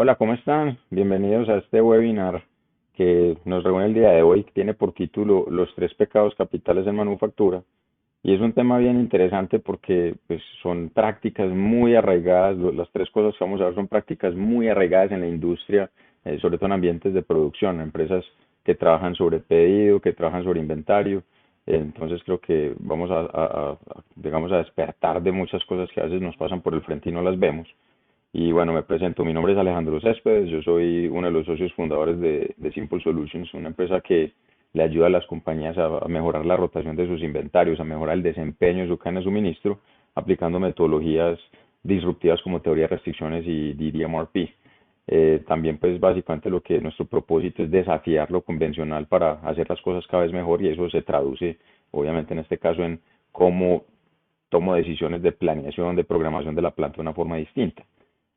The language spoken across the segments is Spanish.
Hola, ¿cómo están? Bienvenidos a este webinar que nos reúne el día de hoy, que tiene por título Los tres pecados capitales en manufactura. Y es un tema bien interesante porque pues, son prácticas muy arraigadas, las tres cosas que vamos a ver son prácticas muy arraigadas en la industria, sobre todo en ambientes de producción, empresas que trabajan sobre pedido, que trabajan sobre inventario. Entonces creo que vamos digamos, a despertar de muchas cosas que a veces nos pasan por el frente y no las vemos. Y bueno, me presento, mi nombre es Alejandro Céspedes, yo soy uno de los socios fundadores de Simple Solutions, una empresa que le ayuda a las compañías a mejorar la rotación de sus inventarios, a mejorar el desempeño de su cadena de suministro, aplicando metodologías disruptivas como teoría de restricciones y DDMRP. También pues básicamente lo que nuestro propósito es desafiar lo convencional para hacer las cosas cada vez mejor y eso se traduce obviamente en este caso en cómo tomo decisiones de planeación, de programación de la planta de una forma distinta.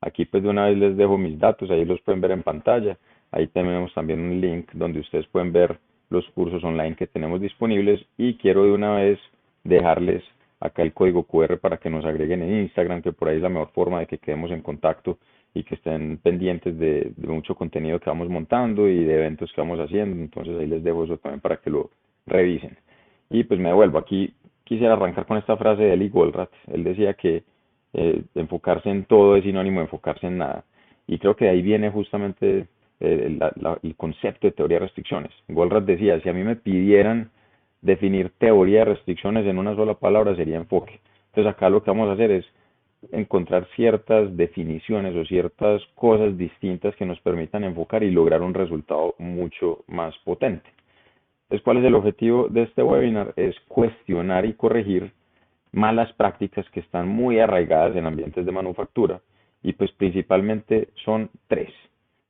Aquí pues de una vez les dejo mis datos, ahí los pueden ver en pantalla. Ahí tenemos también un link donde ustedes pueden ver los cursos online que tenemos disponibles y quiero de una vez dejarles acá el código QR para que nos agreguen en Instagram, que por ahí es la mejor forma de que quedemos en contacto y que estén pendientes de mucho contenido que vamos montando y de eventos que vamos haciendo. Entonces ahí les dejo eso también para que lo revisen. Y pues me devuelvo. Aquí quisiera arrancar con esta frase de Eli Goldratt. Él decía que enfocarse en todo es sinónimo de enfocarse en nada. Y creo que de ahí viene justamente el concepto de teoría de restricciones. Goldratt decía, si a mí me pidieran definir teoría de restricciones en una sola palabra sería enfoque. Entonces acá lo que vamos a hacer es encontrar ciertas definiciones o ciertas cosas distintas que nos permitan enfocar y lograr un resultado mucho más potente. Entonces, ¿cuál es el objetivo de este webinar? Es cuestionar y corregir malas prácticas que están muy arraigadas en ambientes de manufactura y pues principalmente son tres.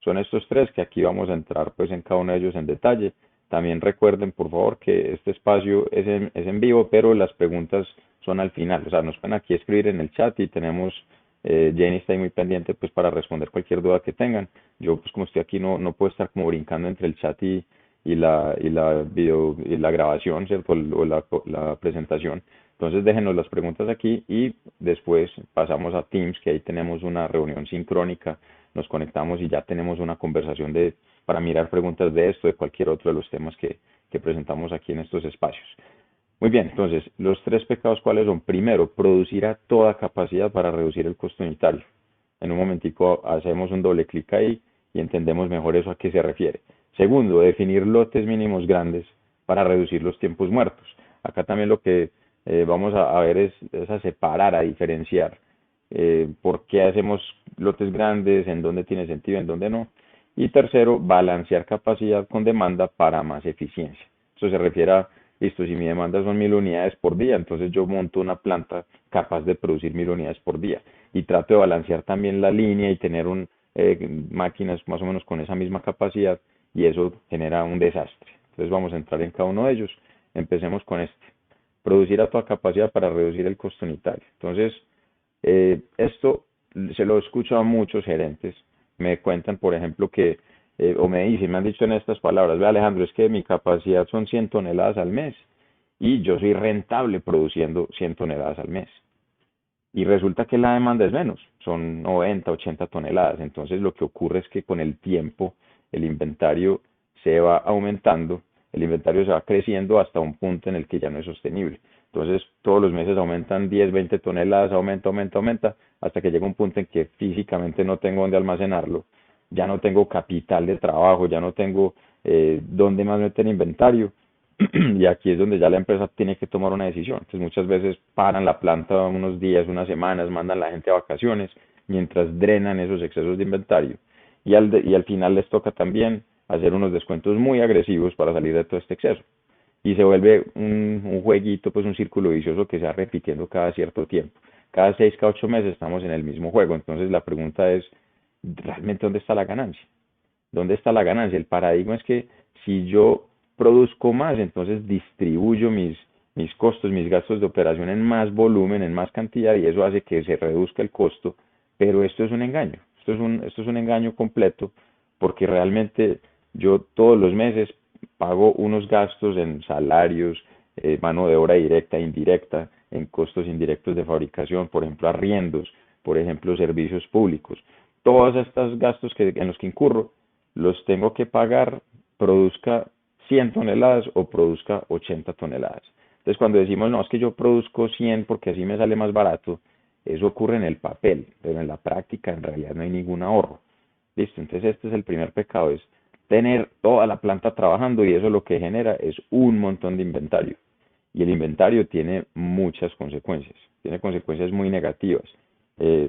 Son estos tres que aquí vamos a entrar pues en cada uno de ellos en detalle. También recuerden por favor que este espacio es en vivo, pero las preguntas son al final. O sea, nos pueden aquí escribir en el chat y tenemos, Jenny está ahí muy pendiente pues para responder cualquier duda que tengan. Yo pues como estoy aquí no puedo estar como brincando entre el chat y la grabación, ¿cierto? O la presentación. Entonces déjenos las preguntas aquí y después pasamos a Teams, que ahí tenemos una reunión sincrónica, nos conectamos y ya tenemos una conversación para mirar preguntas de esto, de cualquier otro de los temas que presentamos aquí en estos espacios. Muy bien, entonces, los tres pecados, ¿cuáles son? Primero, producir a toda capacidad para reducir el costo unitario. En un momentico hacemos un doble clic ahí y entendemos mejor eso a qué se refiere. Segundo, definir lotes mínimos grandes para reducir los tiempos muertos. Acá también lo que vamos a ver es a separar, a diferenciar por qué hacemos lotes grandes, en dónde tiene sentido, en dónde no. Y tercero, balancear capacidad con demanda para más eficiencia. Eso se refiere a, listo, si mi demanda son 1000 unidades por día, entonces yo monto una planta capaz de producir 1000 unidades por día. Y trato de balancear también la línea y tener máquinas más o menos con esa misma capacidad y eso genera un desastre. Entonces vamos a entrar en cada uno de ellos. Empecemos con este. Producir a toda capacidad para reducir el costo unitario. Entonces, esto se lo escucho a muchos gerentes. Me cuentan, por ejemplo, o me dicen, me han dicho en estas palabras, ve Alejandro, es que mi capacidad son 100 toneladas al mes y yo soy rentable produciendo 100 toneladas al mes. Y resulta que la demanda es menos, son 90, 80 toneladas. Entonces lo que ocurre es que con el tiempo el inventario se va aumentando, el inventario se va creciendo hasta un punto en el que ya no es sostenible. Entonces todos los meses aumentan 10, 20 toneladas, aumenta, hasta que llega un punto en que físicamente no tengo dónde almacenarlo, ya no tengo capital de trabajo, ya no tengo dónde más meter inventario y aquí es donde ya la empresa tiene que tomar una decisión. Entonces muchas veces paran la planta unos días, unas semanas, mandan a la gente a vacaciones, mientras drenan esos excesos de inventario. Y al final les toca también hacer unos descuentos muy agresivos para salir de todo este exceso. Y se vuelve un jueguito, pues un círculo vicioso que se va repitiendo cada cierto tiempo. Cada 6, cada 8 meses estamos en el mismo juego. Entonces la pregunta es, ¿realmente dónde está la ganancia? ¿Dónde está la ganancia? El paradigma es que si yo produzco más, entonces distribuyo mis costos, mis gastos de operación en más volumen, en más cantidad, y eso hace que se reduzca el costo, pero esto es un engaño, esto es un engaño completo, porque realmente yo todos los meses pago unos gastos en salarios, mano de obra directa e indirecta, en costos indirectos de fabricación, por ejemplo, arriendos, por ejemplo, servicios públicos. todos estos gastos en los que incurro, los tengo que pagar, produzca 100 toneladas o produzca 80 toneladas. Entonces, cuando decimos, no, es que yo produzco 100 porque así me sale más barato, eso ocurre en el papel, pero en la práctica en realidad no hay ningún ahorro. Listo, entonces este es el primer pecado, es tener toda la planta trabajando y eso lo que genera es un montón de inventario. Y el inventario tiene muchas consecuencias, tiene consecuencias muy negativas.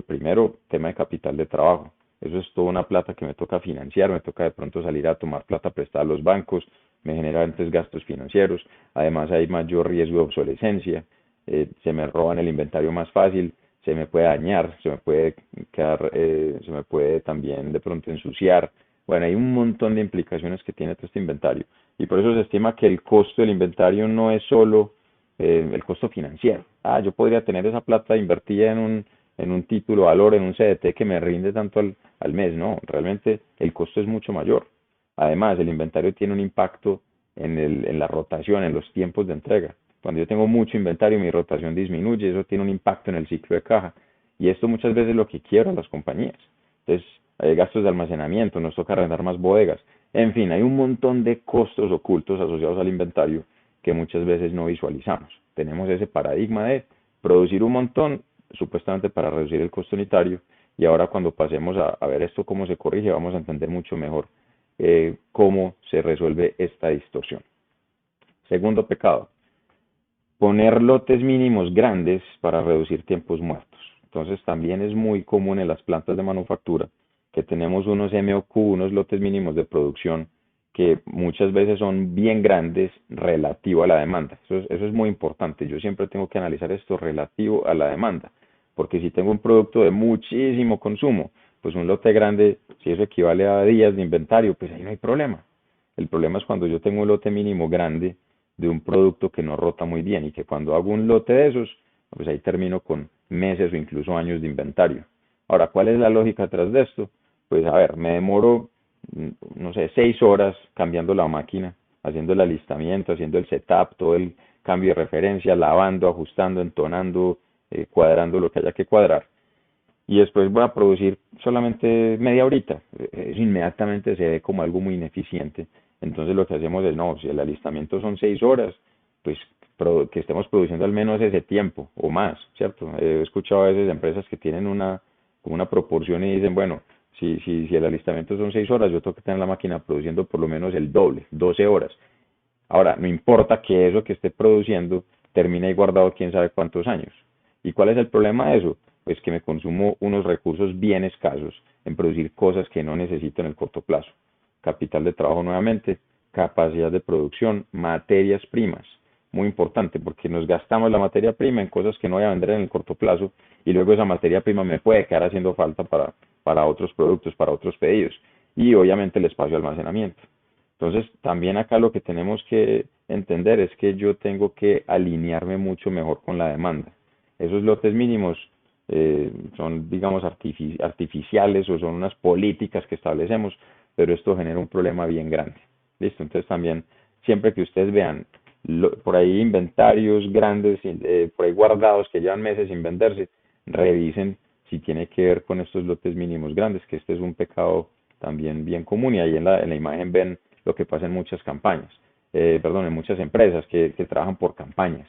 Primero, tema de capital de trabajo. Eso es toda una plata que me toca financiar, me toca de pronto salir a tomar plata prestada a los bancos, me genera antes gastos financieros, además hay mayor riesgo de obsolescencia, se me roban el inventario más fácil, se me puede dañar, se me puede quedar, se me puede también de pronto ensuciar. Bueno, hay un montón de implicaciones que tiene todo este inventario y por eso se estima que el costo del inventario no es solo el costo financiero. Ah, yo podría tener esa plata invertida en un título valor, en un CDT que me rinde tanto al mes. No, realmente el costo es mucho mayor. Además, el inventario tiene un impacto en la rotación, en los tiempos de entrega. Cuando yo tengo mucho inventario, mi rotación disminuye, eso tiene un impacto en el ciclo de caja. Y esto muchas veces es lo que quiebra las compañías. Entonces, hay gastos de almacenamiento, nos toca arrendar más bodegas. En fin, hay un montón de costos ocultos asociados al inventario que muchas veces no visualizamos. Tenemos ese paradigma de producir un montón, supuestamente para reducir el costo unitario, y ahora cuando pasemos a ver esto cómo se corrige, vamos a entender mucho mejor cómo se resuelve esta distorsión. Segundo pecado, poner lotes mínimos grandes para reducir tiempos muertos. Entonces también es muy común en las plantas de manufactura que tenemos unos MOQ, unos lotes mínimos de producción que muchas veces son bien grandes relativo a la demanda. Eso es muy importante. Yo siempre tengo que analizar esto relativo a la demanda, porque si tengo un producto de muchísimo consumo, pues un lote grande, si eso equivale a días de inventario, pues ahí no hay problema. El problema es cuando yo tengo un lote mínimo grande de un producto que no rota muy bien y que cuando hago un lote de esos, pues ahí termino con meses o incluso años de inventario. Ahora, ¿cuál es la lógica detrás de esto? Pues a ver, me demoro, no sé, 6 horas cambiando la máquina, haciendo el alistamiento, haciendo el setup, todo el cambio de referencia, lavando, ajustando, entonando, cuadrando lo que haya que cuadrar. Y después voy a producir solamente media horita. Eso inmediatamente se ve como algo muy ineficiente. Entonces lo que hacemos es, no, si el alistamiento son 6 horas, pues que estemos produciendo al menos ese tiempo o más, ¿cierto? He escuchado a veces empresas que tienen como una proporción y dicen, bueno, si el alistamiento son 6 horas, yo tengo que tener la máquina produciendo por lo menos el doble, 12 horas. Ahora, no importa que eso que esté produciendo termine ahí guardado quién sabe cuántos años. ¿Y cuál es el problema de eso? Pues que me consumo unos recursos bien escasos en producir cosas que no necesito en el corto plazo. Capital de trabajo nuevamente, capacidad de producción, materias primas. Muy importante porque nos gastamos la materia prima en cosas que no voy a vender en el corto plazo y luego esa materia prima me puede quedar haciendo falta para otros productos, para otros pedidos. Y obviamente el espacio de almacenamiento. Entonces, también acá lo que tenemos que entender es que yo tengo que alinearme mucho mejor con la demanda. Esos lotes mínimos son, digamos, artificiales o son unas políticas que establecemos, pero esto genera un problema bien grande. ¿Listo? Entonces, también, siempre que ustedes vean por ahí inventarios grandes, por ahí guardados que llevan meses sin venderse, revisen si tiene que ver con estos lotes mínimos grandes, que este es un pecado también bien común y ahí en la imagen ven lo que pasa en muchas campañas, perdón, en muchas empresas que trabajan por campañas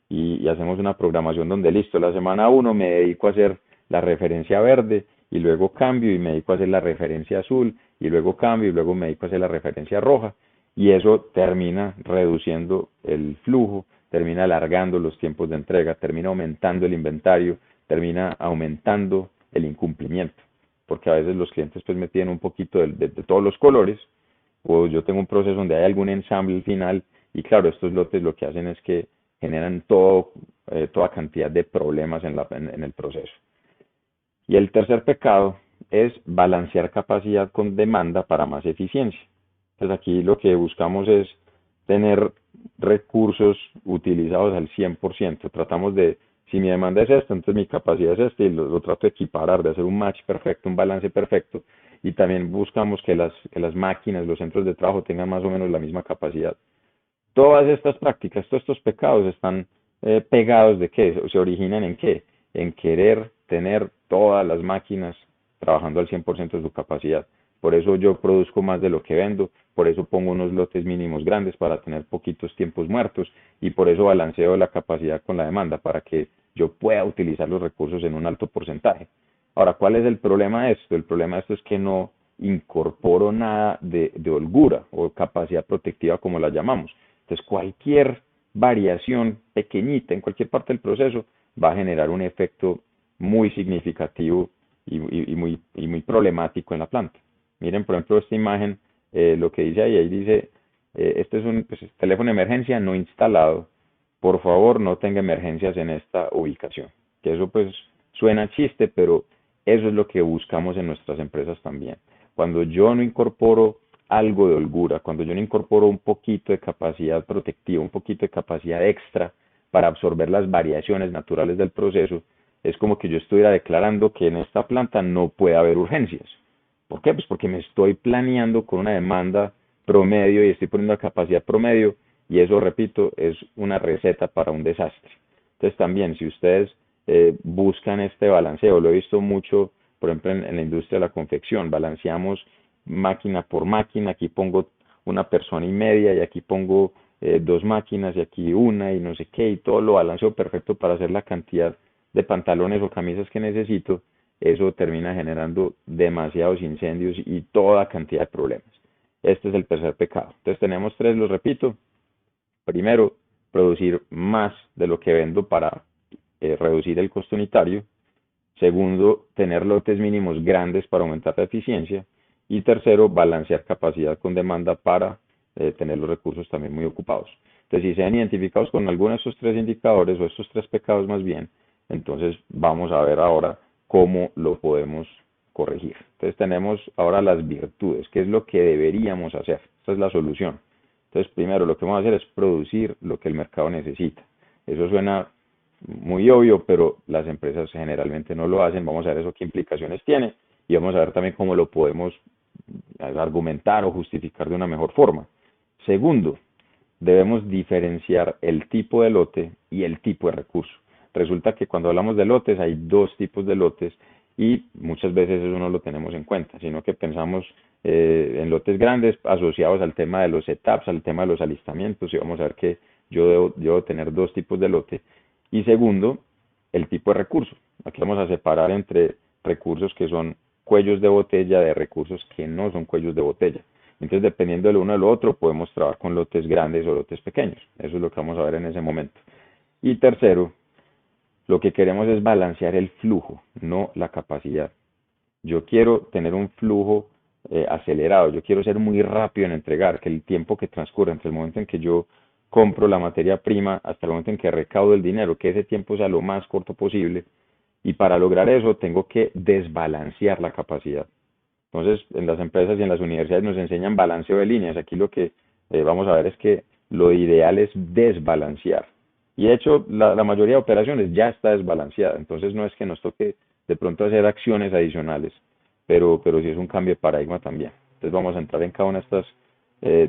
y hacemos una programación donde listo, la semana uno me dedico a hacer la referencia verde y luego cambio y me dedico a hacer la referencia azul y luego cambio y luego me dedico a hacer la referencia roja y eso termina reduciendo el flujo, termina alargando los tiempos de entrega, termina aumentando el inventario, termina aumentando el incumplimiento, porque a veces los clientes pues me piden un poquito de todos los colores o yo tengo un proceso donde hay algún ensamble final y claro, estos lotes lo que hacen es que generan toda cantidad de problemas en el proceso. Y el tercer pecado es balancear capacidad con demanda para más eficiencia. Entonces aquí lo que buscamos es tener recursos utilizados al 100%. Tratamos de, si mi demanda es esta, entonces mi capacidad es esta y lo trato de equiparar, de hacer un match perfecto, un balance perfecto. Y también buscamos que las máquinas, los centros de trabajo tengan más o menos la misma capacidad. Todas estas prácticas, todos estos pecados están pegados de qué, se originan en qué, en querer tener todas las máquinas trabajando al 100% de su capacidad. Por eso yo produzco más de lo que vendo, por eso pongo unos lotes mínimos grandes para tener poquitos tiempos muertos y por eso balanceo la capacidad con la demanda para que yo pueda utilizar los recursos en un alto porcentaje. Ahora, ¿cuál es el problema de esto? El problema de esto es que no incorporo nada de holgura o capacidad protectiva como la llamamos. Entonces, cualquier variación pequeñita en cualquier parte del proceso va a generar un efecto muy significativo y muy problemático en la planta. Miren, por ejemplo, esta imagen, lo que dice ahí dice, este es un pues, teléfono de emergencia no instalado. Por favor, no tenga emergencias en esta ubicación. Que eso pues suena chiste, pero eso es lo que buscamos en nuestras empresas también. Cuando yo no incorporo algo de holgura, cuando yo no incorporo un poquito de capacidad protectiva, un poquito de capacidad extra para absorber las variaciones naturales del proceso, es como que yo estuviera declarando que en esta planta no puede haber urgencias. ¿Por qué? Pues porque me estoy planeando con una demanda promedio y estoy poniendo la capacidad promedio y eso, repito, es una receta para un desastre. Entonces también, si ustedes buscan este balanceo, lo he visto mucho, por ejemplo, en la industria de la confección, balanceamos máquina por máquina, aquí pongo una persona y media y aquí pongo dos máquinas y aquí una y no sé qué, y todo lo balanceo perfecto para hacer la cantidad de pantalones o camisas que necesito, eso termina generando demasiados incendios y toda cantidad de problemas. Este es el tercer pecado. Entonces tenemos tres, los repito. Primero, producir más de lo que vendo para reducir el costo unitario. Segundo, tener lotes mínimos grandes para aumentar la eficiencia. Y tercero, balancear capacidad con demanda para tener los recursos también muy ocupados. Entonces, si se han identificados con alguno de estos tres indicadores o estos tres pecados más bien, entonces vamos a ver ahora cómo lo podemos corregir. Entonces tenemos ahora las virtudes, qué es lo que deberíamos hacer. Esta es la solución. Entonces, primero lo que vamos a hacer es producir lo que el mercado necesita. Eso suena muy obvio, pero las empresas generalmente no lo hacen. Vamos a ver eso qué implicaciones tiene y vamos a ver también cómo lo podemos argumentar o justificar de una mejor forma. Segundo, debemos diferenciar el tipo de lote y el tipo de recurso. Resulta que cuando hablamos de lotes hay dos tipos de lotes y muchas veces eso no lo tenemos en cuenta, sino que pensamos en lotes grandes asociados al tema de los setups, al tema de los alistamientos y vamos a ver que yo debo tener dos tipos de lote. Y segundo, el tipo de recurso. Aquí vamos a separar entre recursos que son cuellos de botella de recursos que no son cuellos de botella. Entonces, dependiendo del uno del otro, podemos trabajar con lotes grandes o lotes pequeños. Eso es lo que vamos a ver en ese momento. Y tercero, lo que queremos es balancear el flujo, no la capacidad. Yo quiero tener un flujo acelerado, yo quiero ser muy rápido en entregar, que el tiempo que transcurre entre el momento en que yo compro la materia prima hasta el momento en que recaudo el dinero, que ese tiempo sea lo más corto posible. Y para lograr eso tengo que desbalancear la capacidad. Entonces, en las empresas y en las universidades nos enseñan balanceo de líneas. Aquí lo que vamos a ver es que lo ideal es desbalancear. Y de hecho, la mayoría de operaciones ya está desbalanceada. Entonces, no es que nos toque de pronto hacer acciones adicionales, pero sí es un cambio de paradigma también. Entonces, vamos a entrar en cada una de estas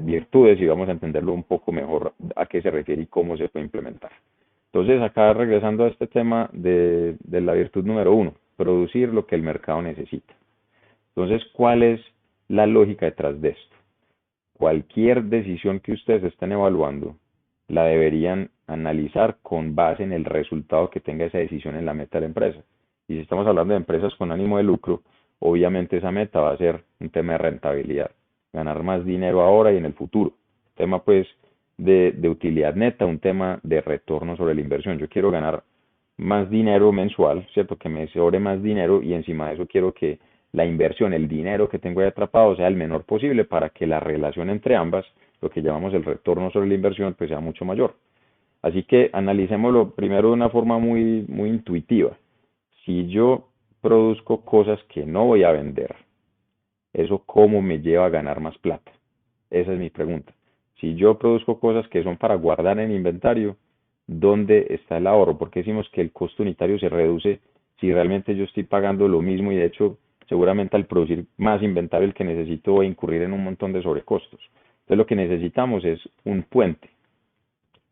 virtudes y vamos a entenderlo un poco mejor a qué se refiere y cómo se puede implementar. Entonces, acá regresando a este tema de la virtud número uno, producir lo que el mercado necesita. Entonces, ¿cuál es la lógica detrás de esto? Cualquier decisión que ustedes estén evaluando, la deberían analizar con base en el resultado que tenga esa decisión en la meta de la empresa. Y si estamos hablando de empresas con ánimo de lucro, obviamente esa meta va a ser un tema de rentabilidad, ganar más dinero ahora y en el futuro. Tema pues de utilidad neta, un tema de retorno sobre la inversión. Yo quiero ganar más dinero mensual, ¿cierto? Que me sobre más dinero y encima de eso quiero que la inversión, el dinero que tengo ahí atrapado sea el menor posible para que la relación entre ambas, lo que llamamos el retorno sobre la inversión, pues sea mucho mayor. Así que analicémoslo primero de una forma muy intuitiva. Si yo produzco cosas que no voy a vender, ¿eso cómo me lleva a ganar más plata? Esa es mi pregunta. Si yo produzco cosas que son para guardar en inventario, ¿dónde está el ahorro? Porque decimos que el costo unitario se reduce si realmente yo estoy pagando lo mismo y de hecho seguramente al producir más inventario el que necesito voy a incurrir en un montón de sobrecostos. Entonces lo que necesitamos es un puente.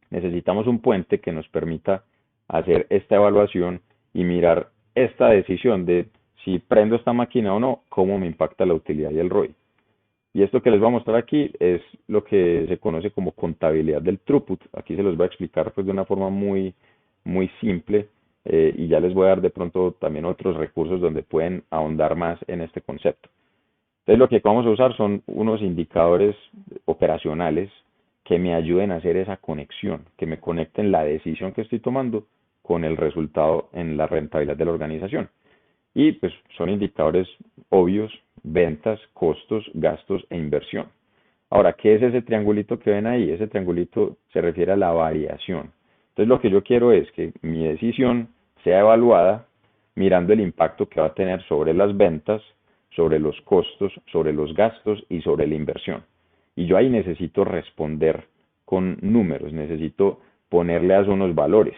Necesitamos un puente que nos permita hacer esta evaluación y mirar esta decisión de si prendo esta máquina o no, cómo me impacta la utilidad y el ROI. Y esto que les voy a mostrar aquí es lo que se conoce como contabilidad del throughput. Aquí se los voy a explicar pues de una forma muy simple, y ya les voy a dar de pronto también otros recursos donde pueden ahondar más en este concepto. Entonces lo que vamos a usar son unos indicadores operacionales que me ayuden a hacer esa conexión, que me conecten la decisión que estoy tomando con el resultado en la rentabilidad de la organización. Y pues son indicadores obvios: ventas, costos, gastos e inversión. Ahora, ¿qué es ese triangulito que ven ahí? Ese triangulito se refiere a la variación. Entonces lo que yo quiero es que mi decisión sea evaluada mirando el impacto que va a tener sobre las ventas, sobre los costos, sobre los gastos y sobre la inversión. Y yo ahí necesito responder con números, necesito ponerle a eso unos valores.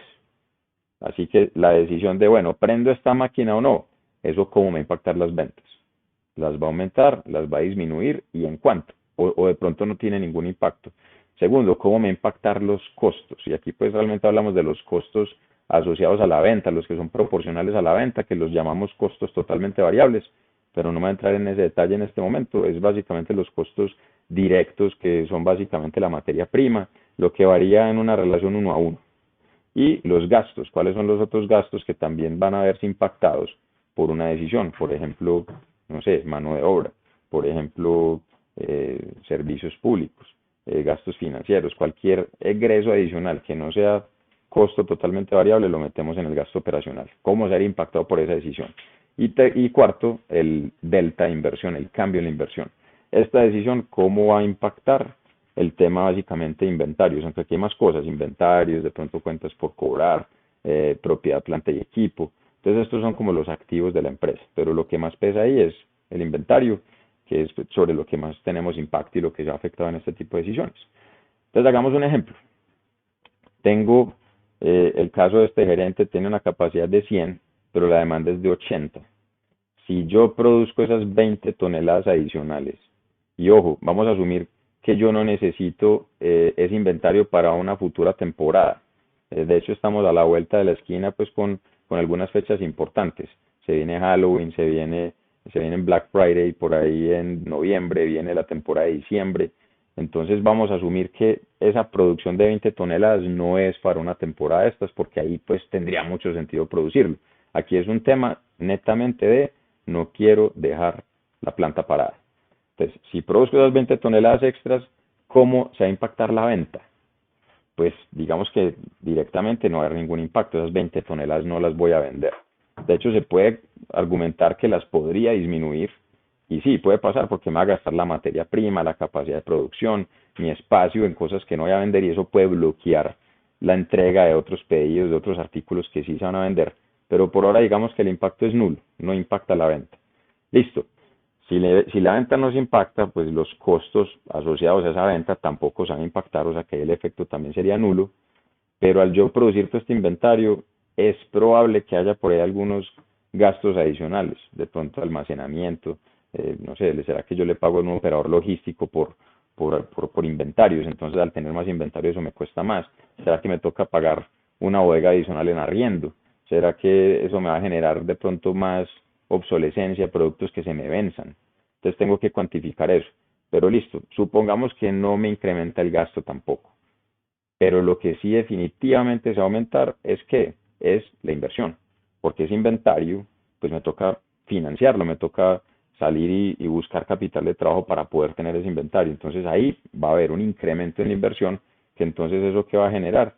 Así que la decisión de, bueno, ¿prendo esta máquina o no? Eso cómo va a impactar las ventas. ¿Las va a aumentar? ¿Las va a disminuir? ¿Y en cuánto? O de pronto no tiene ningún impacto. Segundo, ¿cómo me va a impactar los costos? Y aquí pues realmente hablamos de los costos asociados a la venta, los que son proporcionales a la venta, que los llamamos costos totalmente variables, pero no me voy a entrar en ese detalle en este momento. Es básicamente los costos directos, que son básicamente la materia prima, lo que varía en una relación 1 a 1. Y los gastos, ¿cuáles son los otros gastos que también van a verse impactados por una decisión? Por ejemplo, no sé, mano de obra, por ejemplo, servicios públicos, gastos financieros, cualquier egreso adicional que no sea costo totalmente variable, lo metemos en el gasto operacional. ¿Cómo ser impactado por esa decisión? Y cuarto, el delta de inversión, el cambio en la inversión. Esta decisión, ¿cómo va a impactar el tema básicamente de inventarios? Aunque aquí hay más cosas: inventarios, de pronto cuentas por cobrar, propiedad, planta y equipo. Entonces estos son como los activos de la empresa, pero lo que más pesa ahí es el inventario, que es sobre lo que más tenemos impacto y lo que se ha afectado en este tipo de decisiones. Entonces hagamos un ejemplo. Tengo el caso de este gerente: tiene una capacidad de 100, pero la demanda es de 80. Si yo produzco esas 20 toneladas adicionales, y ojo, vamos a asumir que yo no necesito ese inventario para una futura temporada. De hecho, estamos a la vuelta de la esquina pues con algunas fechas importantes. Se viene Halloween, se viene Black Friday, por ahí en noviembre viene la temporada de diciembre. Entonces vamos a asumir que esa producción de 20 toneladas no es para una temporada de estas, porque ahí pues tendría mucho sentido producirlo. Aquí es un tema netamente de no quiero dejar la planta parada. Entonces, si produzco esas 20 toneladas extras, ¿cómo se va a impactar la venta? Pues digamos que directamente no va a haber ningún impacto. Esas 20 toneladas no las voy a vender. De hecho, se puede argumentar que las podría disminuir. Y sí, puede pasar, porque me va a gastar la materia prima, la capacidad de producción, mi espacio en cosas que no voy a vender, y eso puede bloquear la entrega de otros pedidos, de otros artículos que sí se van a vender. Pero por ahora digamos que el impacto es nulo, no impacta la venta. Listo. Si la venta no se impacta, pues los costos asociados a esa venta tampoco se van a impactar, o sea que el efecto también sería nulo. Pero al yo producir todo este inventario, es probable que haya por ahí algunos gastos adicionales, de pronto almacenamiento. No sé, ¿será que yo le pago a un operador logístico por inventarios? Entonces, al tener más inventario, eso me cuesta más. ¿Será que me toca pagar una bodega adicional en arriendo? ¿Será que eso me va a generar de pronto más obsolescencia, productos que se me venzan? Entonces tengo que cuantificar eso. Pero listo, supongamos que no me incrementa el gasto tampoco. Pero lo que sí definitivamente se va a aumentar es que es la inversión, porque ese inventario, pues me toca financiarlo, me toca salir y buscar capital de trabajo para poder tener ese inventario. Entonces ahí va a haber un incremento en la inversión, que entonces eso que va a generar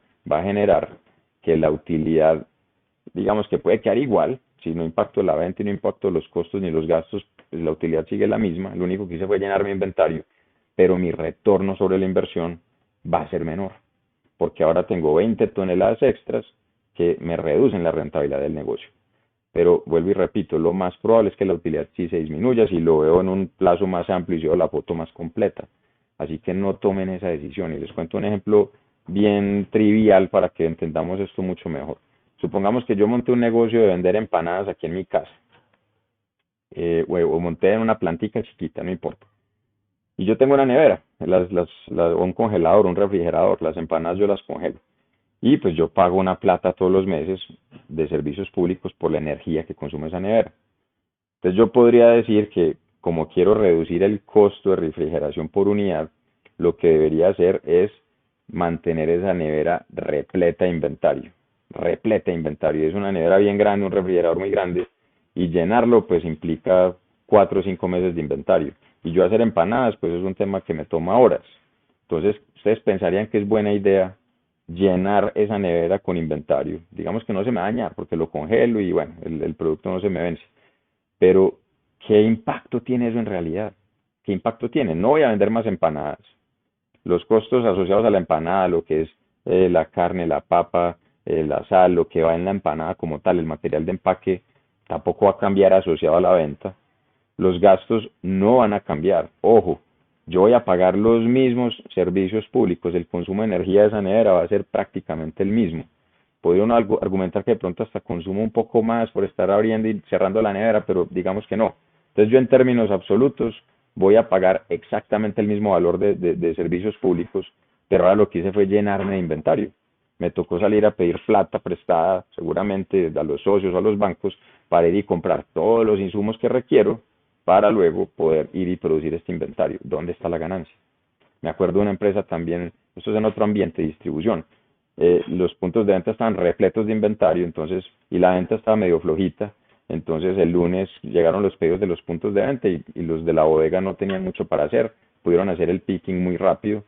que la utilidad, digamos que puede quedar igual. Si no impacto la venta y no impacto los costos ni los gastos, pues la utilidad sigue la misma. Lo único que hice fue llenar mi inventario, pero mi retorno sobre la inversión va a ser menor, porque ahora tengo 20 toneladas extras que me reducen la rentabilidad del negocio. Pero vuelvo y repito, lo más probable es que la utilidad sí se disminuya si lo veo en un plazo más amplio y si veo la foto más completa. Así que no tomen esa decisión. Y les cuento un ejemplo bien trivial para que entendamos esto mucho mejor. Supongamos que yo monté un negocio de vender empanadas aquí en mi casa, o monté en una plantica chiquita, no importa. Y yo tengo una nevera, o un congelador, un refrigerador. Las empanadas yo las congelo. Y pues yo pago una plata todos los meses de servicios públicos por la energía que consume esa nevera. Entonces yo podría decir que como quiero reducir el costo de refrigeración por unidad, lo que debería hacer es mantener esa nevera repleta de inventario. Repleta de inventario. Es una nevera bien grande, un refrigerador muy grande, y llenarlo pues implica 4 o 5 meses de inventario. Y yo hacer empanadas pues es un tema que me toma horas. Entonces, ustedes pensarían que es buena idea llenar esa nevera con inventario. Digamos que no se me va a dañar porque lo congelo y bueno, el producto no se me vence. Pero, ¿qué impacto tiene eso en realidad? ¿Qué impacto tiene? No voy a vender más empanadas. Los costos asociados a la empanada, lo que es la carne, la papa, la sal, lo que va en la empanada como tal, el material de empaque, tampoco va a cambiar asociado a la venta. Los gastos no van a cambiar. Ojo, yo voy a pagar los mismos servicios públicos. El consumo de energía de esa nevera va a ser prácticamente el mismo. Podría uno argumentar que de pronto hasta consumo un poco más por estar abriendo y cerrando la nevera, pero digamos que no. Entonces yo en términos absolutos voy a pagar exactamente el mismo valor de servicios públicos, pero ahora lo que hice fue llenarme de inventario. Me tocó salir a pedir plata prestada, seguramente a los socios o a los bancos, para ir y comprar todos los insumos que requiero para luego poder ir y producir este inventario. ¿Dónde está la ganancia? Me acuerdo de una empresa también, esto es en otro ambiente, distribución. Los puntos de venta estaban repletos de inventario, entonces, y la venta estaba medio flojita. Entonces el lunes llegaron los pedidos de los puntos de venta y los de la bodega no tenían mucho para hacer, pudieron hacer el picking muy rápido,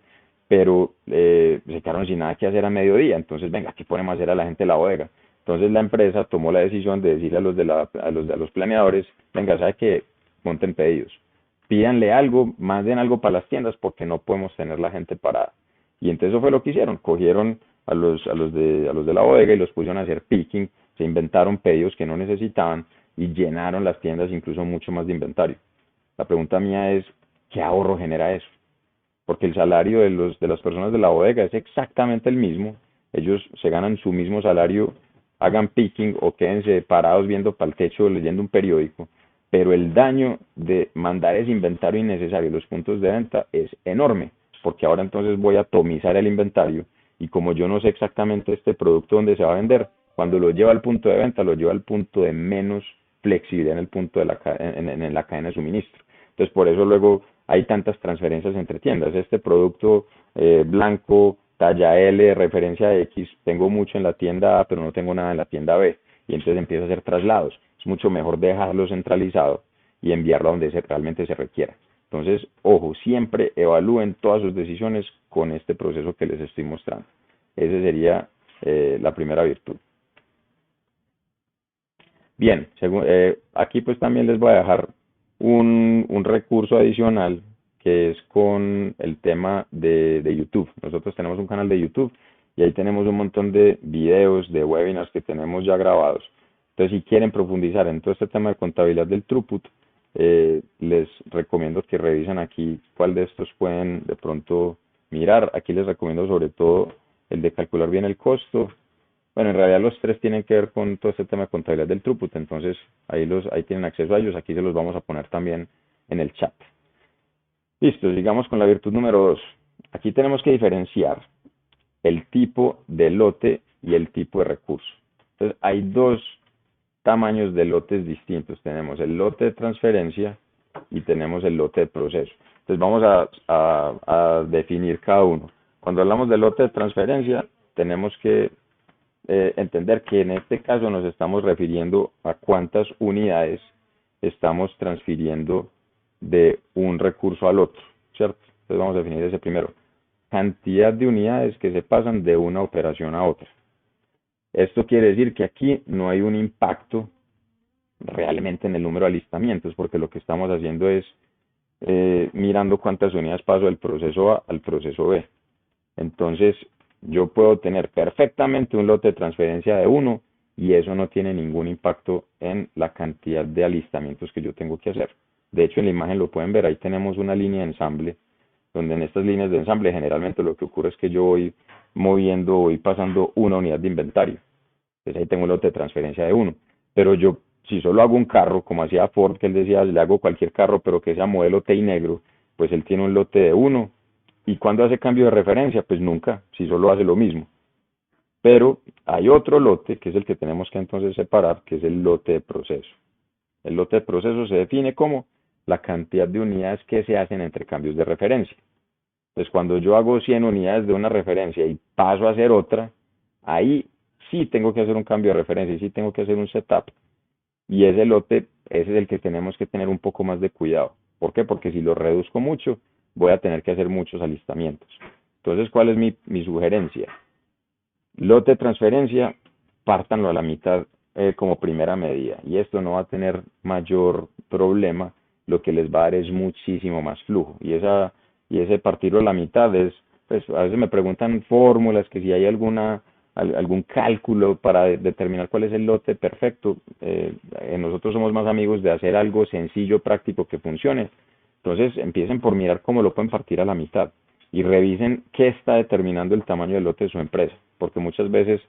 pero se quedaron sin nada que hacer a mediodía. Entonces, venga, ¿qué ponemos a hacer a la gente de la bodega? Entonces la empresa tomó la decisión de decirle a los planeadores, venga, ¿sabe qué? Monten pedidos, pídanle algo, manden algo para las tiendas porque no podemos tener la gente parada. Y entonces eso fue lo que hicieron, cogieron a los de la bodega y los pusieron a hacer picking, se inventaron pedidos que no necesitaban y llenaron las tiendas incluso mucho más de inventario. La pregunta mía es, ¿qué ahorro genera eso? Porque el salario de las personas de la bodega es exactamente el mismo, ellos se ganan su mismo salario, hagan picking o quédense parados viendo para el techo leyendo un periódico, pero el daño de mandar ese inventario innecesario a los puntos de venta es enorme, porque ahora entonces voy a atomizar el inventario y como yo no sé exactamente este producto dónde se va a vender, cuando lo lleva al punto de venta, lo lleva al punto de menos flexibilidad en el punto de en la cadena de suministro. Entonces, por eso luego hay tantas transferencias entre tiendas. Este producto blanco, talla L, referencia X, tengo mucho en la tienda A, pero no tengo nada en la tienda B. Y entonces empiezo a hacer traslados. Es mucho mejor dejarlo centralizado y enviarlo a donde realmente se requiera. Entonces, ojo, siempre evalúen todas sus decisiones con este proceso que les estoy mostrando. Esa sería la primera virtud. Bien, aquí pues también les voy a dejar un recurso adicional que es con el tema de YouTube. Nosotros tenemos un canal de YouTube y ahí tenemos un montón de videos, de webinars que tenemos ya grabados. Entonces, si quieren profundizar en todo este tema de contabilidad del throughput, les recomiendo que revisen aquí cuál de estos pueden de pronto mirar. Aquí les recomiendo sobre todo el de calcular bien el costo. Bueno, en realidad los tres tienen que ver con todo este tema de contabilidad del throughput, entonces ahí tienen acceso a ellos, aquí se los vamos a poner también en el chat. Listo, sigamos con la virtud número 2. Aquí tenemos que diferenciar el tipo de lote y el tipo de recurso. Entonces hay dos tamaños de lotes distintos. Tenemos el lote de transferencia y tenemos el lote de proceso. Entonces vamos a definir cada uno. Cuando hablamos de lote de transferencia, tenemos que entender que en este caso nos estamos refiriendo a cuántas unidades estamos transfiriendo de un recurso al otro, ¿cierto? Entonces vamos a definir ese primero. Cantidad de unidades que se pasan de una operación a otra. Esto quiere decir que aquí no hay un impacto realmente en el número de alistamientos, porque lo que estamos haciendo es mirando cuántas unidades paso del proceso A al proceso B. Entonces, yo puedo tener perfectamente un lote de transferencia de 1 y eso no tiene ningún impacto en la cantidad de alistamientos que yo tengo que hacer. De hecho, en la imagen lo pueden ver, ahí tenemos una línea de ensamble, donde en estas líneas de ensamble generalmente lo que ocurre es que yo voy moviendo, voy pasando una unidad de inventario. Entonces ahí tengo un lote de transferencia de 1. Pero yo, si solo hago un carro, como hacía Ford, que él decía, le hago cualquier carro, pero que sea modelo T y negro, pues él tiene un lote de 1. ¿Y cuando hace cambio de referencia? Pues nunca, si solo hace lo mismo. Pero hay otro lote, que es el que tenemos que entonces separar, que es el lote de proceso. El lote de proceso se define como la cantidad de unidades que se hacen entre cambios de referencia. Pues cuando yo hago 100 unidades de una referencia y paso a hacer otra, ahí sí tengo que hacer un cambio de referencia y sí tengo que hacer un setup. Y ese lote, ese es el que tenemos que tener un poco más de cuidado. ¿Por qué? Porque si lo reduzco mucho, voy a tener que hacer muchos alistamientos. Entonces, ¿cuál es mi sugerencia? Lote de transferencia, pártanlo a la mitad como primera medida. Y esto no va a tener mayor problema. Lo que les va a dar es muchísimo más flujo. Y ese partirlo a la mitad es, pues a veces me preguntan fórmulas, que si hay algún cálculo para determinar cuál es el lote perfecto. Nosotros somos más amigos de hacer algo sencillo, práctico, que funcione. Entonces empiecen por mirar cómo lo pueden partir a la mitad y revisen qué está determinando el tamaño del lote de su empresa, porque muchas veces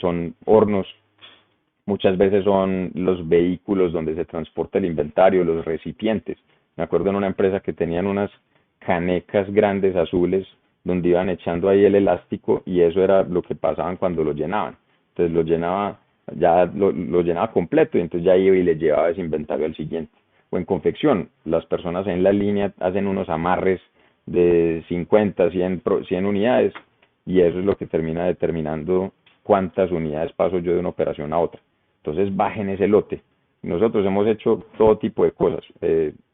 son hornos, muchas veces son los vehículos donde se transporta el inventario, los recipientes. Me acuerdo en una empresa que tenían unas canecas grandes azules donde iban echando ahí el elástico y eso era lo que pasaban cuando lo llenaban. Entonces lo llenaba, ya lo llenaba completo y entonces ya iba y le llevaba ese inventario al siguiente. O en confección, las personas en la línea hacen unos amarres de 50, 100 unidades y eso es lo que termina determinando cuántas unidades paso yo de una operación a otra. Entonces bajen ese lote. Nosotros hemos hecho todo tipo de cosas.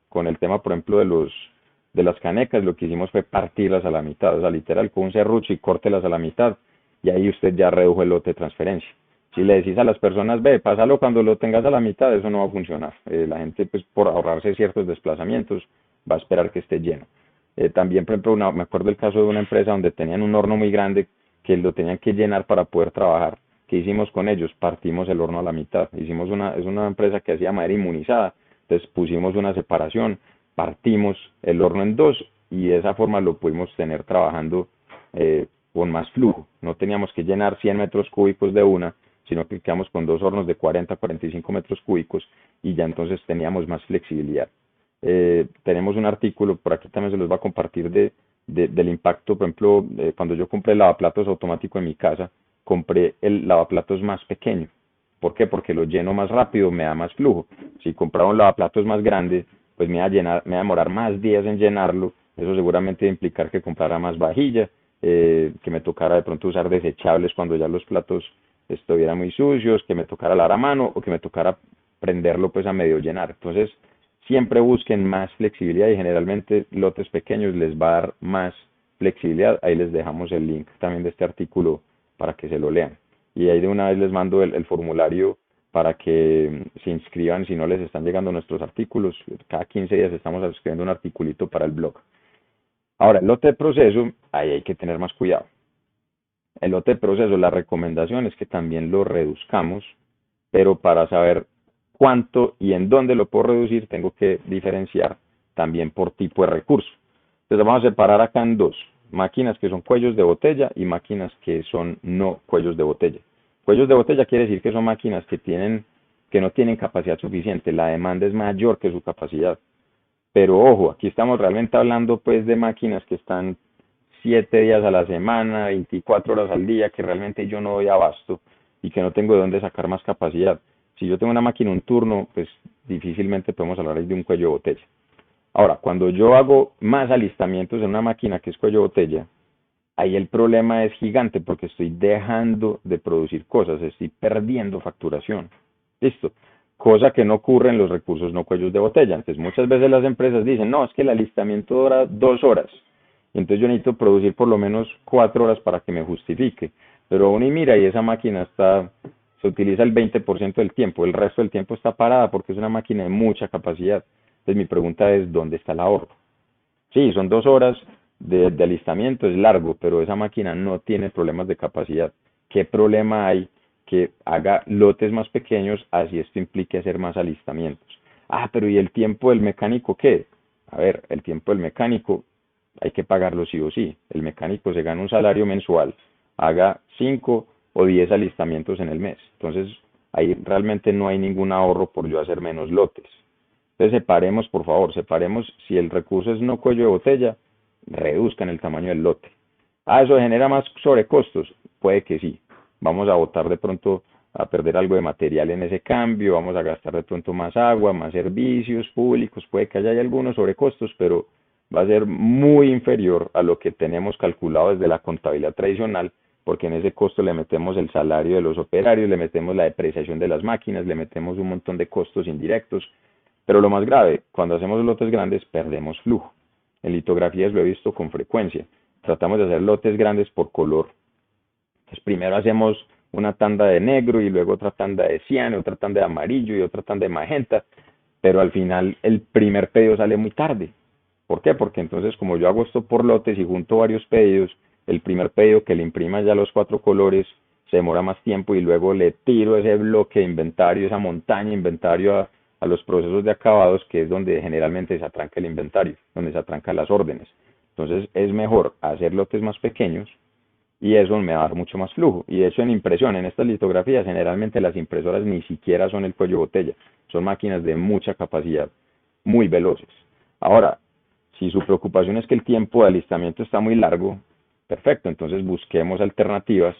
Con el tema, por ejemplo, de las canecas, lo que hicimos fue partirlas a la mitad, o sea, literal, con un serrucho y córtelas a la mitad, y ahí usted ya redujo el lote de transferencia. Si le decís a las personas, ve, pásalo cuando lo tengas a la mitad, eso no va a funcionar. La gente, pues, por ahorrarse ciertos desplazamientos, va a esperar que esté lleno. También, por ejemplo, me acuerdo el caso de una empresa donde tenían un horno muy grande que lo tenían que llenar para poder trabajar. ¿Qué hicimos con ellos? Partimos el horno a la mitad. Es una empresa que hacía madera inmunizada, entonces pusimos una separación, partimos el horno en dos y de esa forma lo pudimos tener trabajando con más flujo. No teníamos que llenar 100 metros cúbicos de una, sino que quedamos con dos hornos de 40 a 45 metros cúbicos y ya entonces teníamos más flexibilidad. Tenemos un artículo, por aquí también se los va a compartir del impacto, por ejemplo, cuando yo compré el lavaplatos automático en mi casa, compré el lavaplatos más pequeño. ¿Por qué? Porque lo lleno más rápido, me da más flujo. Si compraba un lavaplatos más grande, pues me va a demorar más días en llenarlo. Eso seguramente va a implicar que comprara más vajilla, que me tocara de pronto usar desechables cuando ya los platos estuvieran muy sucios, que me tocara lavar a mano o que me tocara prenderlo pues a medio llenar. Entonces, siempre busquen más flexibilidad y generalmente lotes pequeños les va a dar más flexibilidad. Ahí les dejamos el link también de este artículo para que se lo lean. Y ahí de una vez les mando el formulario para que se inscriban si no les están llegando nuestros artículos. Cada 15 días estamos escribiendo un articulito para el blog. Ahora, el lote de proceso, ahí hay que tener más cuidado. El lote de proceso, la recomendación es que también lo reduzcamos, pero para saber cuánto y en dónde lo puedo reducir, tengo que diferenciar también por tipo de recurso. Entonces vamos a separar acá en dos, máquinas que son cuellos de botella y máquinas que son no cuellos de botella. Cuellos de botella quiere decir que son máquinas que no tienen capacidad suficiente, la demanda es mayor que su capacidad. Pero ojo, aquí estamos realmente hablando pues de máquinas que están 7 días a la semana, 24 horas al día, que realmente yo no doy abasto y que no tengo de dónde sacar más capacidad. Si yo tengo una máquina un turno, pues difícilmente podemos hablar de un cuello de botella. Ahora, cuando yo hago más alistamientos en una máquina que es cuello de botella, ahí el problema es gigante porque estoy dejando de producir cosas, estoy perdiendo facturación. Listo. Cosa que no ocurre en los recursos no cuellos de botella. Entonces muchas veces las empresas dicen, no, es que el alistamiento dura 2 horas. Entonces yo necesito producir por lo menos 4 horas para que me justifique. Pero aún y mira, y esa máquina se utiliza el 20% del tiempo, el resto del tiempo está parada porque es una máquina de mucha capacidad. Entonces mi pregunta es, ¿dónde está el ahorro? Sí, son 2 horas de alistamiento, es largo, pero esa máquina no tiene problemas de capacidad. ¿Qué problema hay que haga lotes más pequeños, así esto implique hacer más alistamientos? Ah, pero ¿y el tiempo del mecánico qué? A ver, el tiempo del mecánico hay que pagarlo sí o sí. El mecánico se gana un salario mensual, haga 5 o 10 alistamientos en el mes. Entonces, ahí realmente no hay ningún ahorro por yo hacer menos lotes. Entonces separemos, por favor, separemos, si el recurso es no cuello de botella, reduzcan el tamaño del lote. Ah, eso genera más sobrecostos, puede que sí. Vamos a botar de pronto a perder algo de material en ese cambio, vamos a gastar de pronto más agua, más servicios públicos, puede que haya algunos sobrecostos, pero va a ser muy inferior a lo que tenemos calculado desde la contabilidad tradicional, porque en ese costo le metemos el salario de los operarios, le metemos la depreciación de las máquinas, le metemos un montón de costos indirectos, pero lo más grave, cuando hacemos lotes grandes perdemos flujo. En litografías lo he visto con frecuencia. Tratamos de hacer lotes grandes por color. Entonces primero hacemos una tanda de negro y luego otra tanda de cian, otra tanda de amarillo y otra tanda de magenta, pero al final el primer pedido sale muy tarde. ¿Por qué? Porque entonces como yo hago esto por lotes y junto varios pedidos, el primer pedido que le imprima ya los 4 colores se demora más tiempo y luego le tiro ese bloque de inventario, esa montaña de inventario a los procesos de acabados, que es donde generalmente se atranca el inventario, donde se atrancan las órdenes. Entonces es mejor hacer lotes más pequeños y eso me va a dar mucho más flujo. Y de hecho en impresión, en estas litografías, generalmente las impresoras ni siquiera son el cuello botella, son máquinas de mucha capacidad, muy veloces. Ahora, si su preocupación es que el tiempo de alistamiento está muy largo, perfecto, entonces busquemos alternativas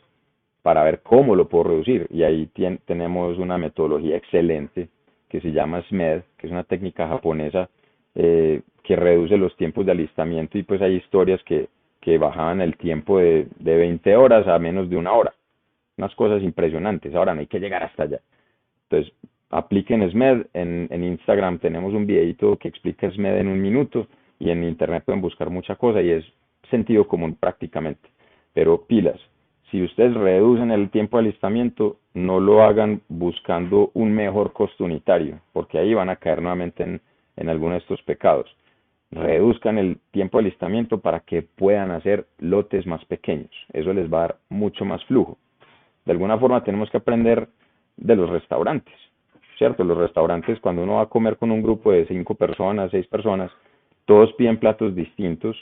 para ver cómo lo puedo reducir. Y ahí tenemos una metodología excelente que se llama SMED, que es una técnica japonesa que reduce los tiempos de alistamiento y pues hay historias que bajaban el tiempo de 20 horas a menos de 1 hora. Unas cosas impresionantes. Ahora no hay que llegar hasta allá. Entonces, apliquen SMED. En Instagram tenemos un videito que explica SMED en 1 minuto y en internet pueden buscar mucha cosa y es sentido común prácticamente. Pero pilas, si ustedes reducen el tiempo de alistamiento, no lo hagan buscando un mejor costo unitario, porque ahí van a caer nuevamente en alguno de estos pecados. Reduzcan el tiempo de alistamiento para que puedan hacer lotes más pequeños. Eso les va a dar mucho más flujo. De alguna forma tenemos que aprender de los restaurantes, ¿cierto? Los restaurantes, cuando uno va a comer con un grupo de 5 personas, 6 personas, todos piden platos distintos,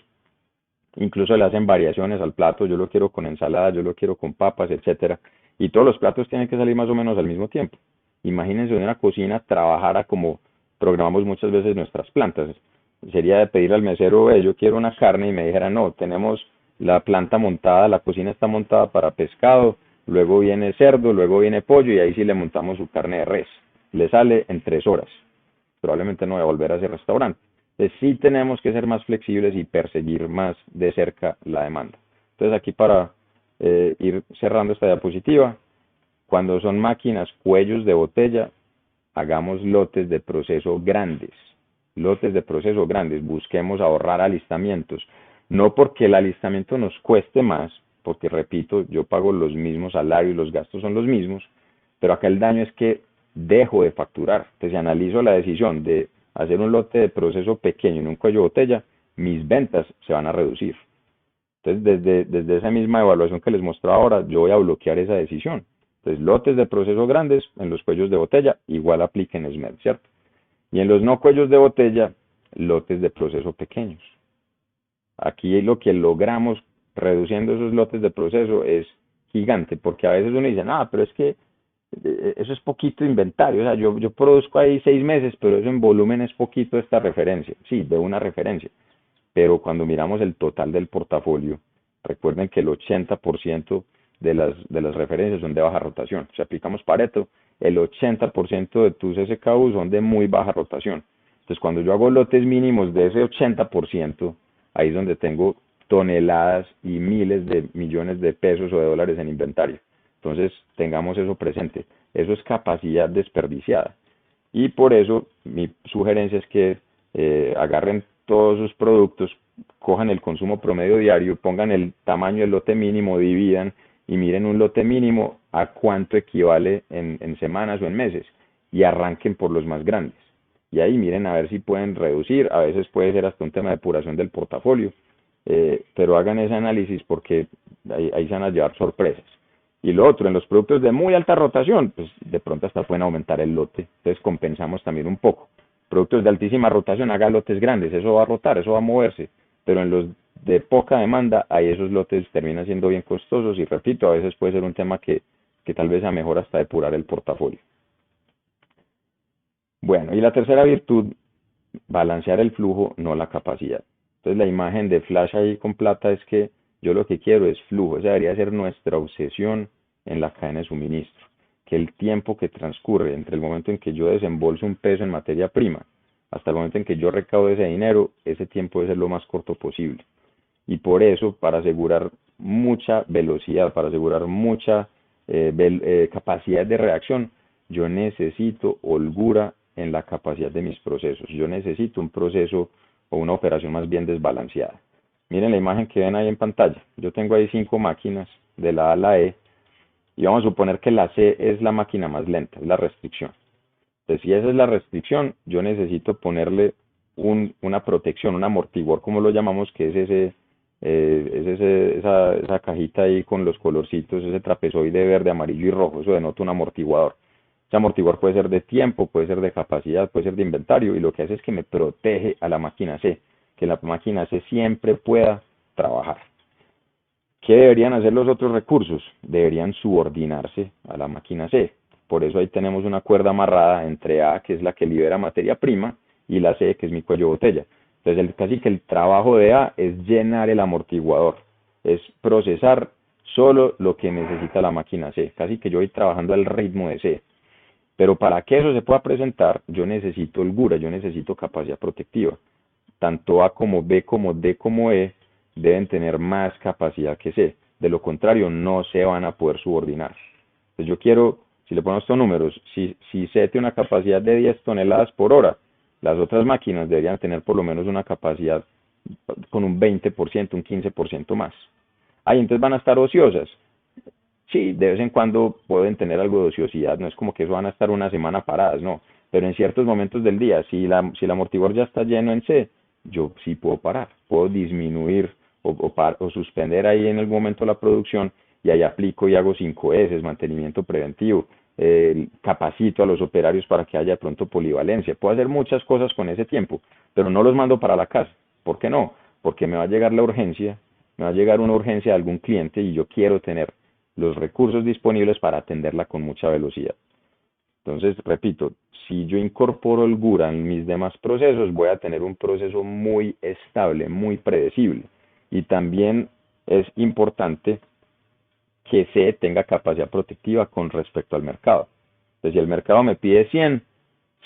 incluso le hacen variaciones al plato, yo lo quiero con ensalada, yo lo quiero con papas, etcétera, y todos los platos tienen que salir más o menos al mismo tiempo. Imagínense en una cocina trabajara como programamos muchas veces nuestras plantas. Sería de pedir al mesero, yo quiero una carne, y me dijera, no, tenemos la planta montada, la cocina está montada para pescado, luego viene cerdo, luego viene pollo, y ahí sí le montamos su carne de res. Le sale en 3 horas. Probablemente no voy a volver a ese restaurante. Entonces sí tenemos que ser más flexibles y perseguir más de cerca la demanda. Entonces aquí para ir cerrando esta diapositiva, cuando son máquinas cuellos de botella, hagamos lotes de proceso grandes. Lotes de proceso grandes, busquemos ahorrar alistamientos. No porque el alistamiento nos cueste más, porque repito, yo pago los mismos salarios, los gastos son los mismos, pero acá el daño es que dejo de facturar. Entonces, si analizo la decisión de hacer un lote de proceso pequeño en un cuello de botella, mis ventas se van a reducir. Entonces, desde esa misma evaluación que les muestro ahora, yo voy a bloquear esa decisión. Entonces, lotes de proceso grandes en los cuellos de botella, igual apliquen SMED, ¿cierto? Y en los no cuellos de botella, lotes de proceso pequeños. Aquí lo que logramos reduciendo esos lotes de proceso es gigante, porque a veces uno dice, pero es que eso es poquito inventario, o sea, yo produzco ahí 6 meses, pero eso en volumen es poquito esta referencia, sí, de una referencia, pero cuando miramos el total del portafolio, recuerden que el 80% de las referencias son de baja rotación. Si aplicamos Pareto, el 80% de tus SKU son de muy baja rotación. Entonces, cuando yo hago lotes mínimos de ese 80%, ahí es donde tengo toneladas y miles de millones de pesos o de dólares en inventario. Entonces, tengamos eso presente. Eso es capacidad desperdiciada. Y por eso mi sugerencia es que agarren todos sus productos, cojan el consumo promedio diario, pongan el tamaño del lote mínimo, dividan y miren un lote mínimo a cuánto equivale en semanas o en meses y arranquen por los más grandes. Y ahí miren a ver si pueden reducir, a veces puede ser hasta un tema de depuración del portafolio, pero hagan ese análisis porque ahí se van a llevar sorpresas. Y lo otro, en los productos de muy alta rotación, pues de pronto hasta pueden aumentar el lote, entonces compensamos también un poco. Productos de altísima rotación, haga lotes grandes, eso va a rotar, eso va a moverse, pero en los de poca demanda, ahí esos lotes terminan siendo bien costosos y repito, a veces puede ser un tema que tal vez sea mejor hasta depurar el portafolio. Bueno, y la tercera virtud, balancear el flujo, no la capacidad. Entonces la imagen de Flash ahí con plata es que yo lo que quiero es flujo, esa debería ser nuestra obsesión en la cadena de suministro. que el tiempo que transcurre entre el momento en que yo desembolso un peso en materia prima hasta el momento en que yo recaudo ese dinero, ese tiempo debe ser lo más corto posible. Y por eso, para asegurar mucha velocidad, para asegurar mucha capacidad de reacción, yo necesito holgura en la capacidad de mis procesos. Yo necesito un proceso o una operación más bien desbalanceada. Miren la imagen que ven ahí en pantalla. Yo tengo ahí 5 máquinas de la A a la E y vamos a suponer que la C es la máquina más lenta, es la restricción. Entonces, si esa es la restricción, yo necesito ponerle una protección, un amortiguador, como lo llamamos, que esa cajita ahí con los colorcitos, ese trapezoide verde, amarillo y rojo, eso denota un amortiguador. Ese amortiguador puede ser de tiempo, puede ser de capacidad, puede ser de inventario, y lo que hace es que me protege a la máquina C, que la máquina C siempre pueda trabajar. ¿Qué deberían hacer los otros recursos? Deberían subordinarse a la máquina C. Por eso ahí tenemos una cuerda amarrada entre A, que es la que libera materia prima, y la C, que es mi cuello de botella. Entonces, casi que el trabajo de A es llenar el amortiguador, es procesar solo lo que necesita la máquina C. Casi que yo voy trabajando al ritmo de C. Pero para que eso se pueda presentar, yo necesito holgura, yo necesito capacidad protectiva. Tanto A como B como D como E deben tener más capacidad que C. De lo contrario, no se van a poder subordinar. Entonces yo quiero, si le pongo estos números, si C tiene una capacidad de 10 toneladas por hora, las otras máquinas deberían tener por lo menos una capacidad con un 20%, un 15% más. Ahí entonces van a estar ociosas. Sí, de vez en cuando pueden tener algo de ociosidad, no es como que eso van a estar una semana paradas, no. Pero en ciertos momentos del día, si el amortiguador ya está lleno en C, yo sí puedo parar, puedo disminuir o suspender ahí en algún momento la producción y ahí aplico y hago 5S, mantenimiento preventivo, capacito a los operarios para que haya de pronto polivalencia. Puedo hacer muchas cosas con ese tiempo, pero no los mando para la casa. ¿Por qué no? Porque me va a llegar la urgencia, me va a llegar una urgencia de algún cliente y yo quiero tener los recursos disponibles para atenderla con mucha velocidad. Entonces, repito, si yo incorporo holgura en mis demás procesos, voy a tener un proceso muy estable, muy predecible. Y también es importante que C tenga capacidad protectiva con respecto al mercado. Entonces, si el mercado me pide 100,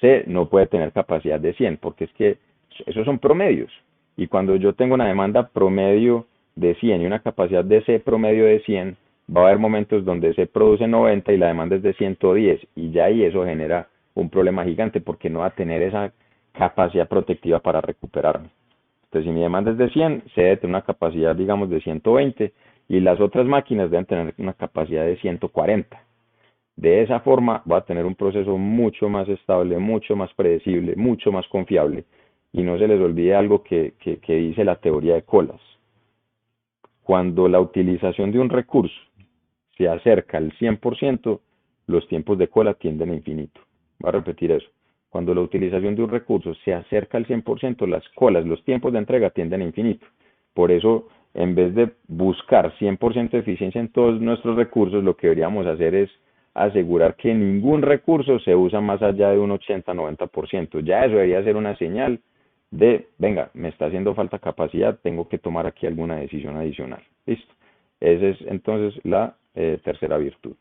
C no puede tener capacidad de 100, porque es que esos son promedios. Y cuando yo tengo una demanda promedio de 100 y una capacidad de C promedio de 100, va a haber momentos donde se produce 90 y la demanda es de 110 y ya ahí eso genera un problema gigante porque no va a tener esa capacidad protectiva para recuperarme. Entonces, si mi demanda es de 100, se debe tener una capacidad, digamos, de 120 y las otras máquinas deben tener una capacidad de 140. De esa forma va a tener un proceso mucho más estable, mucho más predecible, mucho más confiable. Y no se les olvide algo que dice la teoría de colas. Cuando la utilización de un recurso se acerca al 100%, los tiempos de cola tienden a infinito. Voy a repetir eso. Cuando la utilización de un recurso se acerca al 100%, las colas, los tiempos de entrega tienden a infinito. Por eso, en vez de buscar 100% de eficiencia en todos nuestros recursos, lo que deberíamos hacer es asegurar que ningún recurso se usa más allá de un 80-90%. Ya eso debería ser una señal de, venga, me está haciendo falta capacidad, tengo que tomar aquí alguna decisión adicional. Listo. Esa es entonces la tercera virtud.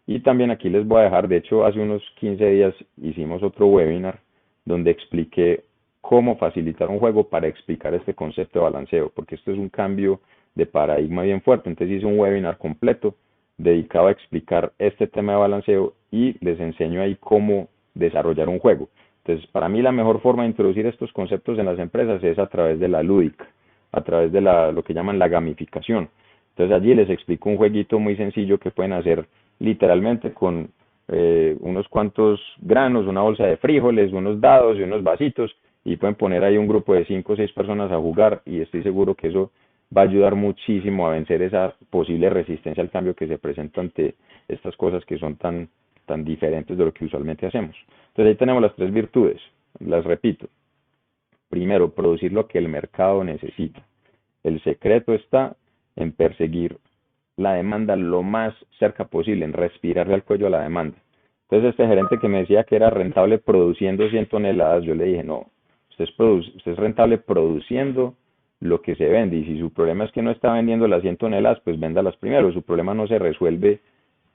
Y también aquí les voy a dejar, de hecho hace unos 15 días hicimos otro webinar donde expliqué cómo facilitar un juego para explicar este concepto de balanceo, porque esto es un cambio de paradigma bien fuerte. Entonces hice un webinar completo dedicado a explicar este tema de balanceo y les enseño ahí cómo desarrollar un juego. Entonces, para mí la mejor forma de introducir estos conceptos en las empresas es a través de la lúdica, a través de lo que llaman la gamificación. Entonces allí les explico un jueguito muy sencillo que pueden hacer literalmente con unos cuantos granos, una bolsa de frijoles, unos dados y unos vasitos y pueden poner ahí un grupo de 5 o 6 personas a jugar y estoy seguro que eso va a ayudar muchísimo a vencer esa posible resistencia al cambio que se presenta ante estas cosas que son tan diferentes de lo que usualmente hacemos. Entonces ahí tenemos las 3 virtudes, las repito. Primero, producir lo que el mercado necesita. El secreto está en perseguir la demanda lo más cerca posible, en respirarle al cuello a la demanda. Entonces este gerente que me decía que era rentable produciendo 100 toneladas, yo le dije, no, usted es rentable produciendo lo que se vende y si su problema es que no está vendiendo las 100 toneladas, pues véndalas primero. Su problema no se resuelve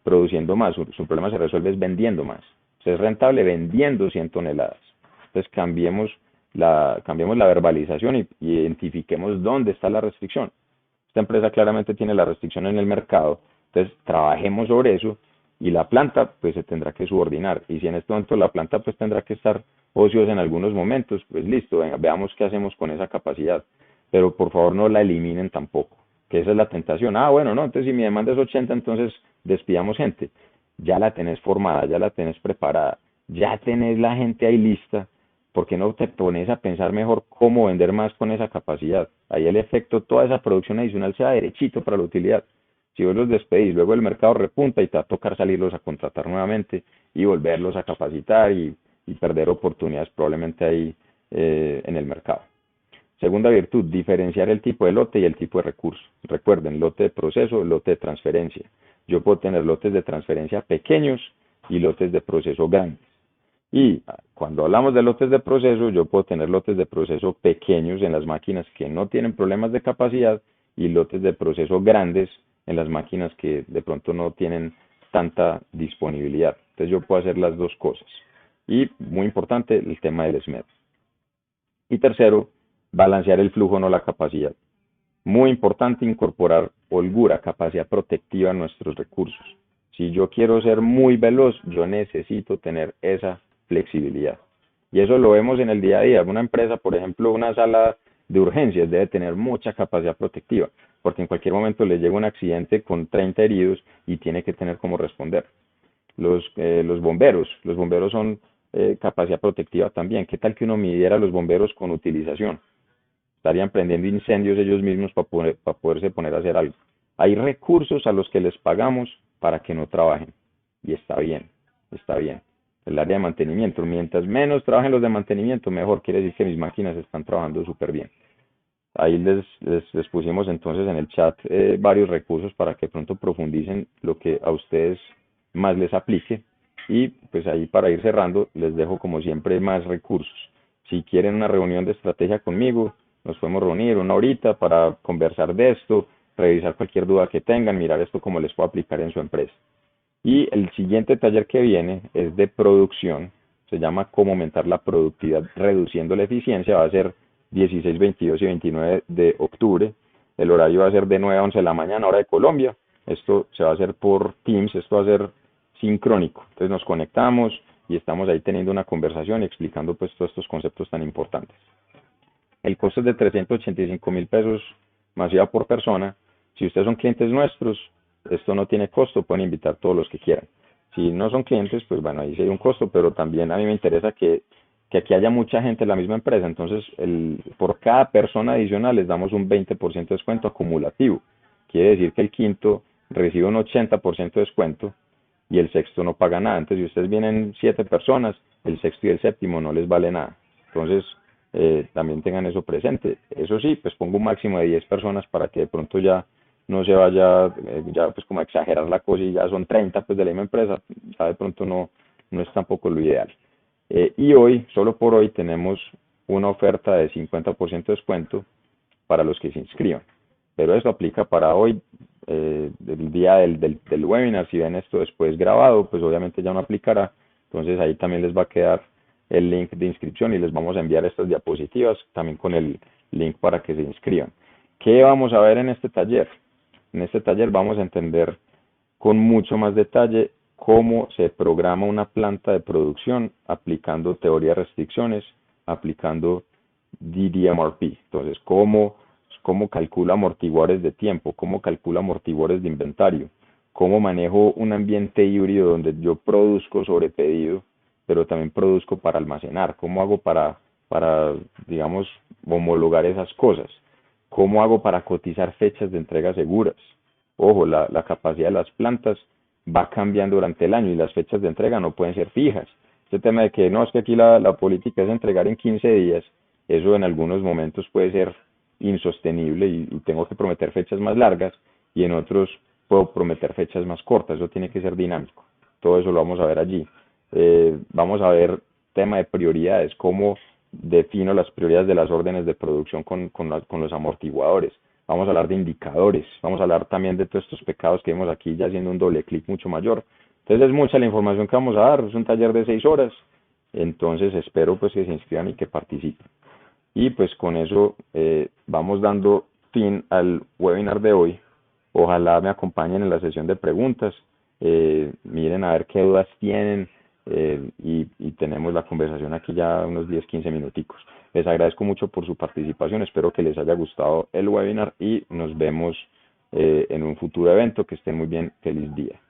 produciendo más, su problema se resuelve es vendiendo más. Usted es rentable vendiendo 100 toneladas. Entonces cambiemos la verbalización y identifiquemos dónde está la restricción. Esta empresa claramente tiene la restricción en el mercado, entonces trabajemos sobre eso y la planta pues se tendrá que subordinar. Y si en este momento la planta pues tendrá que estar ociosa en algunos momentos, pues listo, venga, veamos qué hacemos con esa capacidad. Pero por favor no la eliminen tampoco, que esa es la tentación. Ah, bueno, no, entonces si mi demanda es 80, entonces despidamos gente. Ya la tenés formada, ya la tenés preparada, ya tenés la gente ahí lista. ¿Por qué no te pones a pensar mejor cómo vender más con esa capacidad? Ahí el efecto, toda esa producción adicional sea derechito para la utilidad. Si vos los despedís, luego el mercado repunta y te va a tocar salirlos a contratar nuevamente y volverlos a capacitar y perder oportunidades probablemente ahí en el mercado. Segunda virtud, diferenciar el tipo de lote y el tipo de recurso. Recuerden, lote de proceso, lote de transferencia. Yo puedo tener lotes de transferencia pequeños y lotes de proceso grandes. Y cuando hablamos de lotes de proceso, yo puedo tener lotes de proceso pequeños en las máquinas que no tienen problemas de capacidad y lotes de proceso grandes en las máquinas que de pronto no tienen tanta disponibilidad. Entonces yo puedo hacer las dos cosas. Y muy importante, el tema del SMED. Y tercero, balancear el flujo, no la capacidad. Muy importante incorporar holgura, capacidad protectiva a nuestros recursos. Si yo quiero ser muy veloz, yo necesito tener esa flexibilidad. Y eso lo vemos en el día a día. Una empresa, por ejemplo, una sala de urgencias debe tener mucha capacidad protectiva, porque en cualquier momento le llega un accidente con 30 heridos y tiene que tener cómo responder. Los bomberos son capacidad protectiva también. ¿Qué tal que uno midiera a los bomberos con utilización? Estarían prendiendo incendios ellos mismos para poderse poner a hacer algo. Hay recursos a los que les pagamos para que no trabajen. Y está bien, está bien. El área de mantenimiento, mientras menos trabajen los de mantenimiento, mejor. Quiere decir que mis máquinas están trabajando súper bien. Ahí les pusimos entonces en el chat varios recursos para que pronto profundicen lo que a ustedes más les aplique. Y pues ahí para ir cerrando, les dejo como siempre más recursos. Si quieren una reunión de estrategia conmigo, nos podemos reunir una horita para conversar de esto, revisar cualquier duda que tengan, mirar esto cómo les puedo aplicar en su empresa. Y el siguiente taller que viene es de producción, se llama cómo aumentar la productividad reduciendo la eficiencia, va a ser 16, 22 y 29 de octubre. El horario va a ser de 9 a 11 de la mañana, hora de Colombia. Esto se va a hacer por Teams, esto va a ser sincrónico. Entonces nos conectamos y estamos ahí teniendo una conversación y explicando pues todos estos conceptos tan importantes. El costo es de 385 mil pesos masiva por persona. Si ustedes son clientes nuestros, esto no tiene costo, pueden invitar todos los que quieran. Si no son clientes, pues bueno, ahí sí hay un costo, pero también a mí me interesa que aquí haya mucha gente en la misma empresa. Entonces, por cada persona adicional les damos un 20% de descuento acumulativo. Quiere decir que el quinto recibe un 80% de descuento y el sexto no paga nada. Entonces, si ustedes vienen 7 personas, el sexto y el séptimo no les vale nada. Entonces, también tengan eso presente. Eso sí, pues pongo un máximo de 10 personas para que de pronto ya no se vaya ya pues como a exagerar la cosa y ya son 30 pues de la misma empresa, ya de pronto no es tampoco lo ideal. Y hoy, solo por hoy, tenemos una oferta de 50% de descuento para los que se inscriban. Pero eso aplica para hoy, el día del webinar. Si ven esto después grabado, pues obviamente ya no aplicará. Entonces ahí también les va a quedar el link de inscripción y les vamos a enviar estas diapositivas también con el link para que se inscriban. ¿Qué vamos a ver en este taller? En este taller vamos a entender con mucho más detalle cómo se programa una planta de producción aplicando teoría de restricciones, aplicando DDMRP. Entonces, cómo calculo amortiguadores de tiempo, cómo calculo amortiguadores de inventario, cómo manejo un ambiente híbrido donde yo produzco sobre pedido, pero también produzco para almacenar, cómo hago para digamos, homologar esas cosas, cómo hago para cotizar fechas de entrega seguras. Ojo, la capacidad de las plantas va cambiando durante el año y las fechas de entrega no pueden ser fijas. Este tema de que no, es que aquí la política es entregar en 15 días, eso en algunos momentos puede ser insostenible y tengo que prometer fechas más largas y en otros puedo prometer fechas más cortas, eso tiene que ser dinámico. Todo eso lo vamos a ver allí. Vamos a ver tema de prioridades, cómo defino las prioridades de las órdenes de producción con los amortiguadores. vamos a hablar de indicadores, vamos a hablar también de todos estos pecados que vemos aquí, ya haciendo un doble clic mucho mayor. Entonces es mucha la información que vamos a dar, es un taller de 6 horas, entonces espero pues que se inscriban y que participen. Y pues con eso vamos dando fin al webinar de hoy. Ojalá me acompañen en la sesión de preguntas, miren a ver qué dudas tienen y tenemos la conversación aquí ya unos 10-15 minuticos. Les agradezco mucho por su participación, espero que les haya gustado el webinar y nos vemos en un futuro evento. Que estén muy bien, feliz día.